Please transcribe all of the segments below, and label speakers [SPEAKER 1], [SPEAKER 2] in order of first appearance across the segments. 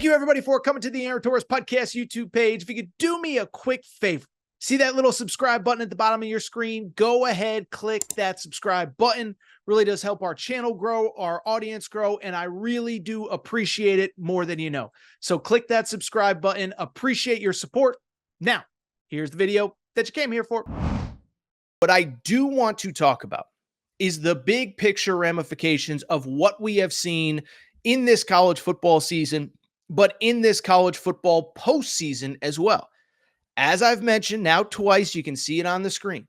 [SPEAKER 1] Thank you, everybody, for coming to the Aaron Torres Podcast YouTube page. If you could do me a quick favor, see that little subscribe button at the bottom of your screen? Go ahead, click that subscribe button. Really does help our channel grow, our audience grow, and I really do appreciate it more than you know. So click that subscribe button. Appreciate your support. Now, here's the video that you came here for. What I do want to talk about is the big picture ramifications of what we have seen in this college football season, but in this college football postseason as well. As I've mentioned now twice, you can see it on the screen.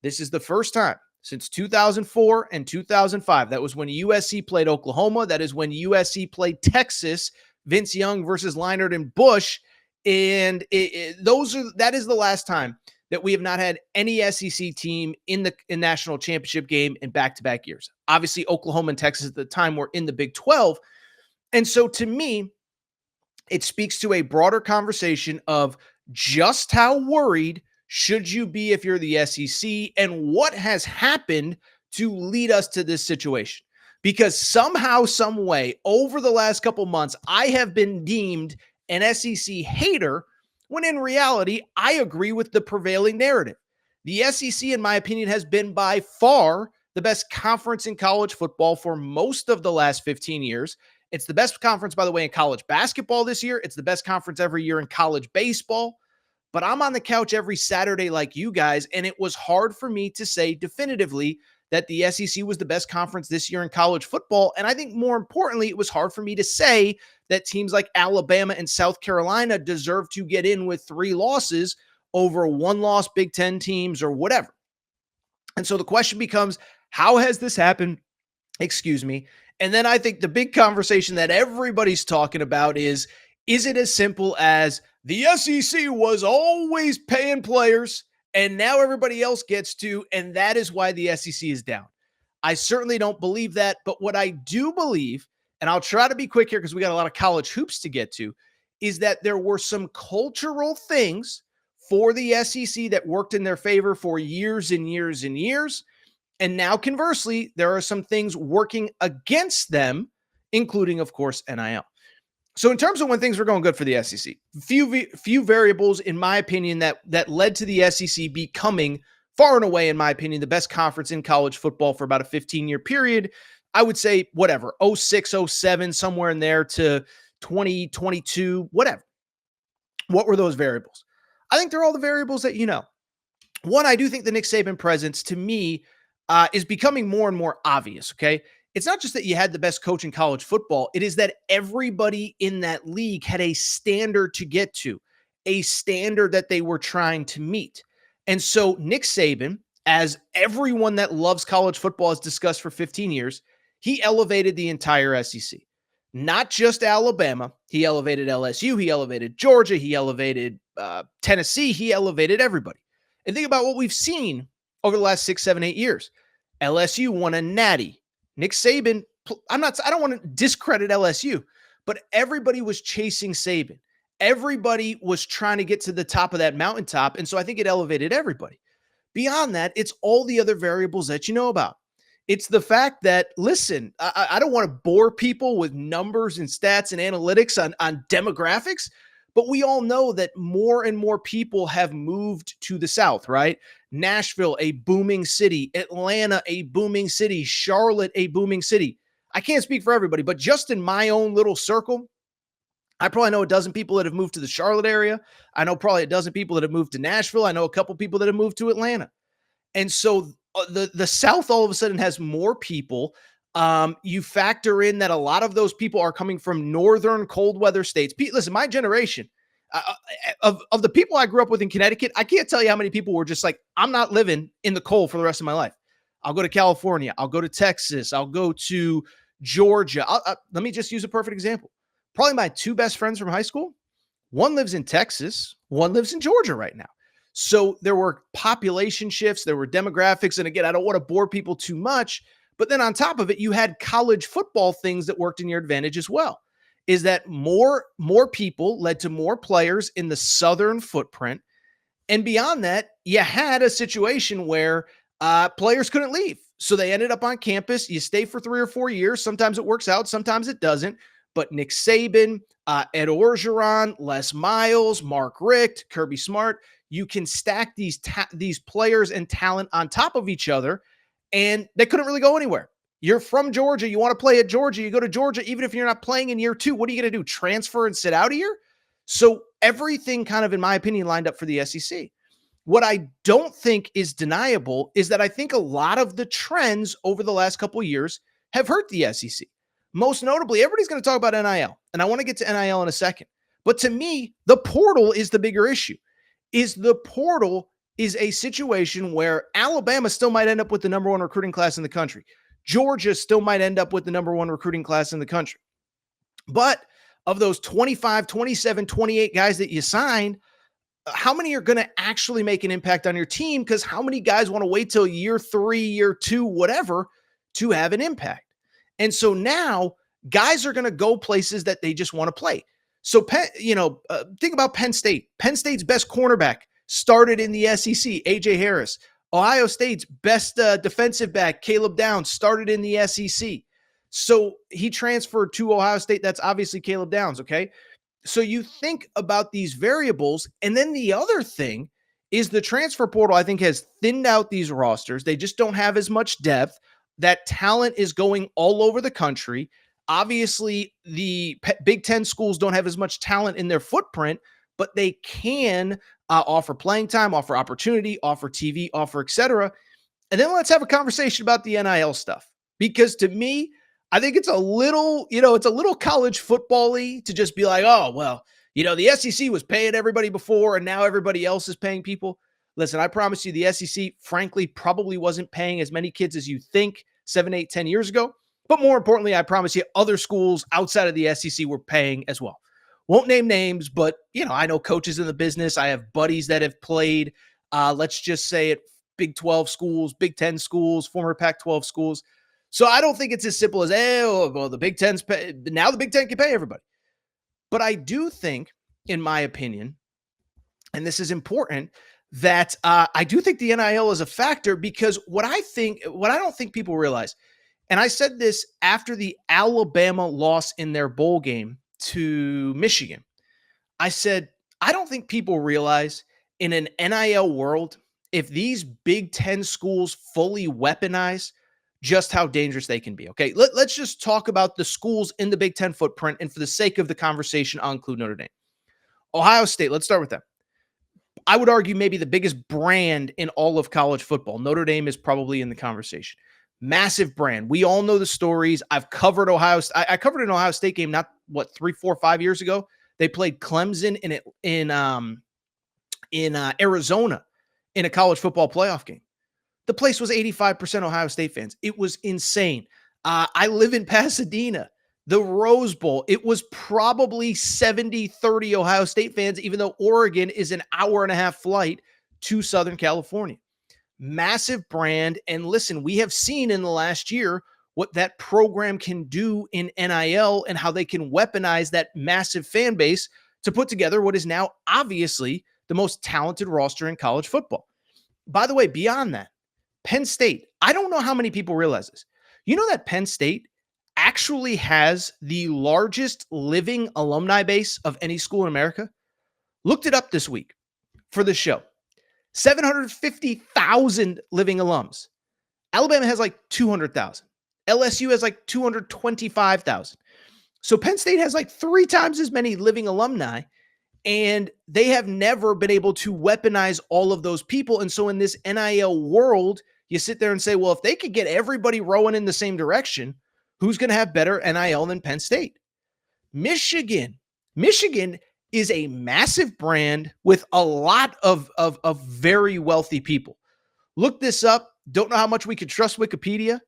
[SPEAKER 1] This is the first time since 2004 and 2005. That was when USC played Oklahoma. That is when USC played Texas, Vince Young versus Leinart and Bush. And that is the last time that we have not had any SEC team in the national championship game in back-to-back years. Obviously, Oklahoma and Texas at the time were in the Big 12. And so to me, it speaks to a broader conversation of just how worried should you be if you're the SEC and what has happened to lead us to this situation. Because somehow, some way, over the last couple months, I have been deemed an SEC hater when in reality, I agree with the prevailing narrative. The SEC, in my opinion, has been by far the best conference in college football for most of the last 15 years. It's the best conference, by the way, in college basketball this year. It's the best conference every year in college baseball. But I'm on the couch every Saturday like you guys, and it was hard for me to say definitively that the SEC was the best conference this year in college football. And I think more importantly, it was hard for me to say that teams like Alabama and South Carolina deserve to get in with 3 losses over 1-loss Big Ten teams or whatever. And so the question becomes, how has this happened? Excuse me. And then I think the big conversation that everybody's talking about is it as simple as the SEC was always paying players and now everybody else gets to, and that is why the SEC is down? I certainly don't believe that, but what I do believe, and I'll try to be quick here because we got a lot of college hoops to get to, is that there were some cultural things for the SEC that worked in their favor for years and years and years. And now, conversely, there are some things working against them, including, of course, NIL. So in terms of when things were going good for the SEC, few variables, in my opinion, that led to the SEC becoming far and away, in my opinion, the best conference in college football for about a 15-year period. I would say, whatever, 06, 07, somewhere in there to 2022, whatever. What were those variables? I think they're all the variables that you know. One, I do think the Nick Saban presence, to me, is becoming more and more obvious, okay? It's not just that you had the best coach in college football. It is that everybody in that league had a standard to get to, a standard that they were trying to meet. And so Nick Saban, as everyone that loves college football has discussed for 15 years, he elevated the entire SEC. Not just Alabama. He elevated LSU. He elevated Georgia. He elevated Tennessee. He elevated everybody. And think about what we've seen over the last 6, 7, 8 years. LSU won a natty. Nick Saban, I don't want to discredit LSU, but everybody was chasing Saban. Everybody was trying to get to the top of that mountaintop. And so I think it elevated everybody. Beyond that, it's all the other variables that you know about. It's the fact that, listen, I don't want to bore people with numbers and stats and analytics on demographics, but we all know that more and more people have moved to the South, right? Nashville, a booming city. Atlanta, a booming city. Charlotte, a booming city. I can't speak for everybody, but just in my own little circle, I probably know a dozen people that have moved to the Charlotte area. I know probably a dozen people that have moved to Nashville. I know a couple people that have moved to Atlanta. And so the South all of a sudden has more people. You factor in that a lot of those people are coming from northern cold weather states. Listen, my generation, of the people I grew up with in Connecticut, I can't tell you how many people were just like, I'm not living in the cold for the rest of my life. I'll go to California. I'll go to Texas. I'll go to Georgia. Let me just use a perfect example. Probably my 2 best friends from high school. One lives in Texas. One lives in Georgia right now. So there were population shifts. There were demographics. And again, I don't want to bore people too much. But then on top of it, you had college football things that worked in your advantage as well. Is that more people led to more players in the southern footprint. And beyond that, you had a situation where players couldn't leave. So they ended up on campus. You stay for 3 or 4 years. Sometimes it works out. Sometimes it doesn't. but Nick Saban, Ed Orgeron, Les Miles, Mark Richt, Kirby Smart, you can stack these players and talent on top of each other, and they couldn't really go anywhere. You're from Georgia. You want to play at Georgia. You go to Georgia, even if you're not playing in year two. What are you going to do? Transfer and sit out a year? So everything kind of, in my opinion, lined up for the SEC. What I don't think is deniable is that I think a lot of the trends over the last couple of years have hurt the SEC. Most notably, everybody's going to talk about NIL, and I want to get to NIL in a second. But to me, the portal is the bigger issue. The portal is a situation where Alabama still might end up with the number one recruiting class in the country. Georgia still might end up with the number one recruiting class in the country. But of those 25, 27, 28 guys that you signed, how many are going to actually make an impact on your team? Because how many guys want to wait till year 3, year 2, whatever, to have an impact? And so now guys are going to go places that they just want to play. So, think about Penn State. Penn State's best cornerback started in the SEC, A.J. Harris. Ohio State's best defensive back, Caleb Downs, started in the SEC. So he transferred to Ohio State. That's obviously Caleb Downs, okay? So you think about these variables. And then the other thing is the transfer portal, I think, has thinned out these rosters. They just don't have as much depth. That talent is going all over the country. Obviously, the Big Ten schools don't have as much talent in their footprint, but they can offer playing time, offer opportunity, offer TV, offer etc. And then let's have a conversation about the NIL stuff. Because to me, I think it's a little college football-y to just be like, oh, well, the SEC was paying everybody before and now everybody else is paying people. Listen, I promise you the SEC, frankly, probably wasn't paying as many kids as you think 7, 8, 10 years ago. But more importantly, I promise you other schools outside of the SEC were paying as well. Won't name names, but, I know coaches in the business. I have buddies that have played, let's just say at Big 12 schools, Big 10 schools, former Pac-12 schools. So I don't think it's as simple as, the Big Ten's pay. Now the Big Ten can pay everybody. But I do think, in my opinion, and this is important, that I do think the NIL is a factor because what I don't think people realize, and I said this after the Alabama loss in their bowl game to Michigan, I said, I don't think people realize in an NIL world, if these Big Ten schools fully weaponize just how dangerous they can be. Okay, let's just talk about the schools in the Big Ten footprint. And for the sake of the conversation, I'll include Notre Dame. Ohio State, let's start with them. I would argue maybe the biggest brand in all of college football. Notre Dame is probably in the conversation. Massive brand. We all know the stories. I've covered Ohio. I covered an Ohio State game, 3, 4, 5 years ago. They played Clemson in Arizona in a college football playoff game. The place was 85% Ohio State fans. It was insane. I live in Pasadena. The Rose Bowl, it was probably 70-30 Ohio State fans, even though Oregon is an hour-and-a-half flight to Southern California. Massive brand. And listen, we have seen in the last year what that program can do in NIL and how they can weaponize that massive fan base to put together what is now obviously the most talented roster in college football. By the way, beyond that, Penn State, I don't know how many people realize this. You know that Penn State actually has the largest living alumni base of any school in America? Looked it up this week for the show. 750,000 living alums. Alabama has like 200,000. LSU has like 225,000. So Penn State has like 3 times as many living alumni, and they have never been able to weaponize all of those people. And so in this NIL world, you sit there and say, well, if they could get everybody rowing in the same direction, who's going to have better NIL than Penn State? Michigan is a massive brand with a lot of very wealthy people. Look this up. Don't know how much we could trust Wikipedia,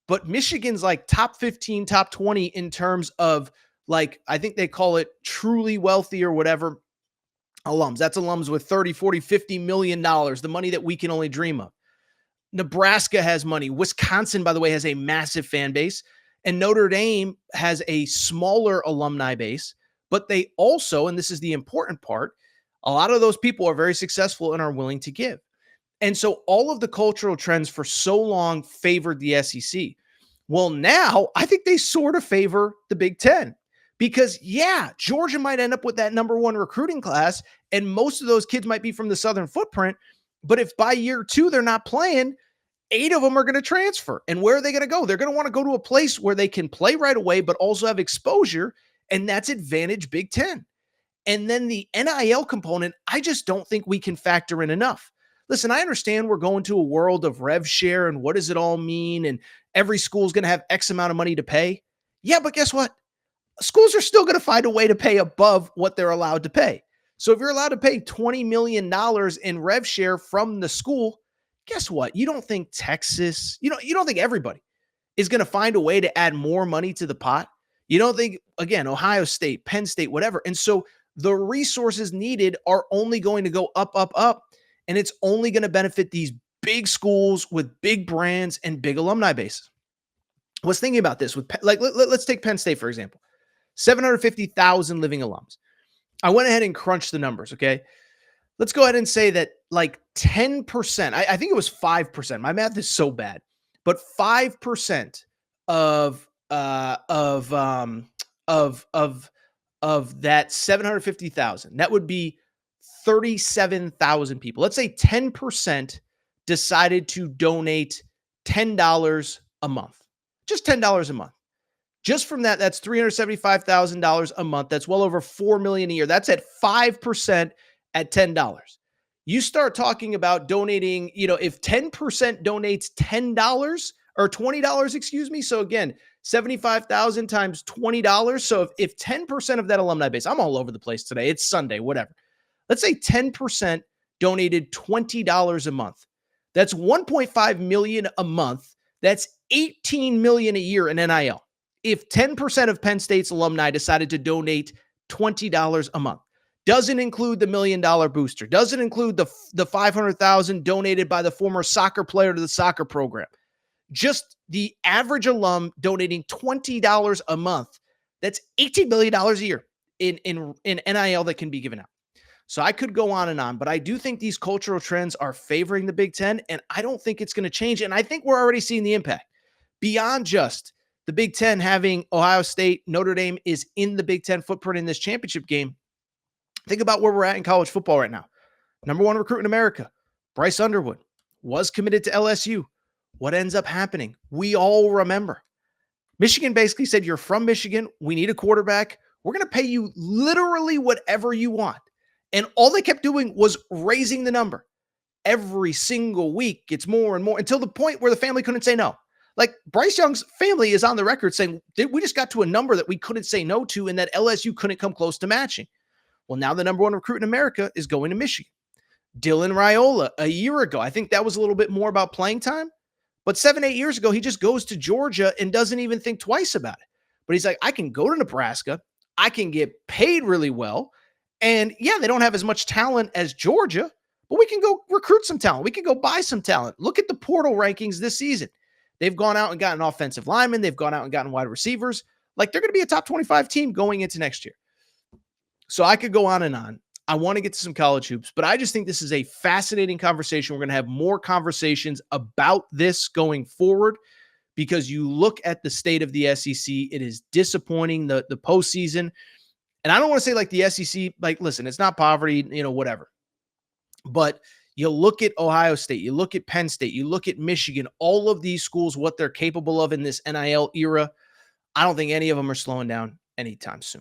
[SPEAKER 1] but Michigan's like top 15, top 20 in terms of like, I think they call it truly wealthy or whatever alums. That's alums with 30, 40, $50 million, the money that we can only dream of. Nebraska has money. Wisconsin, by the way, has a massive fan base. And Notre Dame has a smaller alumni base. But they also, and this is the important part, a lot of those people are very successful and are willing to give. And so all of the cultural trends for so long favored the SEC. Well, now I think they sort of favor the Big Ten Because, yeah, Georgia might end up with that number one recruiting class, and most of those kids might be from the Southern footprint. But if by year 2 they're not playing, 8 of them are going to transfer. And where are they going to go? They're going to want to go to a place where they can play right away, but also have exposure. And that's advantage Big Ten. And then the NIL component, I just don't think we can factor in enough. Listen, I understand we're going to a world of rev share and what does it all mean? And every school is going to have X amount of money to pay. Yeah, but guess what? Schools are still going to find a way to pay above what they're allowed to pay. So if you're allowed to pay $20 million in rev share from the school, guess what? You don't think Texas, you don't think everybody is going to find a way to add more money to the pot. You don't think, again, Ohio State, Penn State, whatever. And so the resources needed are only going to go up, up, up. And it's only going to benefit these big schools with big brands and big alumni bases. I was thinking about this with, like, let's take Penn State, for example. 750,000 living alums. I went ahead and crunched the numbers, okay? Let's go ahead and say that like 10%, I think it was 5%. My math is so bad, but 5% of that 750,000, that would be 37,000 people. Let's say 10% decided to donate $10 a month, just $10 a month. Just from that, that's $375,000 a month. That's well over $4 million a year. That's at 5% at $10. You start talking about donating, if 10% donates $10 or $20, excuse me. So again, 75,000 times $20. So if 10% of that alumni base, I'm all over the place today. It's Sunday, whatever. Let's say 10% donated $20 a month. That's 1.5 million a month. That's 18 million a year in NIL. If 10% of Penn State's alumni decided to donate $20 a month, doesn't include the $1 million booster, doesn't include the 500,000 donated by the former soccer player to the soccer program, just the average alum donating $20 a month, that's $18 million a year in NIL that can be given out. So I could go on, but I do think these cultural trends are favoring the Big Ten, and I don't think it's going to change. And I think we're already seeing the impact beyond just the Big Ten having Ohio State. Notre Dame is in the Big Ten footprint in this championship game. Think about where we're at in college football right now. Number one recruit in America, Bryce Underwood, was committed to LSU. What ends up happening? We all remember. Michigan basically said, you're from Michigan. We need a quarterback. We're going to pay you literally whatever you want. And all they kept doing was raising the number. Every single week, it's more and more until the point where the family couldn't say no. Like Bryce Young's family is on the record saying, we just got to a number that we couldn't say no to and that LSU couldn't come close to matching. Well, now the number one recruit in America is going to Michigan. Dylan Raiola, a year ago, I think that was a little bit more about playing time. But 7-8 years ago, he just goes to Georgia and doesn't even think twice about it. But he's like, I can go to Nebraska. I can get paid really well. And yeah, they don't have as much talent as Georgia, but we can go recruit some talent. We can go buy some talent. Look at the portal rankings this season. They've gone out and gotten offensive linemen. They've gone out and gotten wide receivers. Like they're going to be a top 25 team going into next year. So I could go on and on. I want to get to some college hoops, but I just think this is a fascinating conversation. We're going to have more conversations about this going forward because you look at the state of the SEC, it is disappointing, the postseason. And I don't want to say like the SEC, like, listen, it's not poverty, whatever. But you look at Ohio State, you look at Penn State, you look at Michigan, all of these schools, what they're capable of in this NIL era. I don't think any of them are slowing down anytime soon.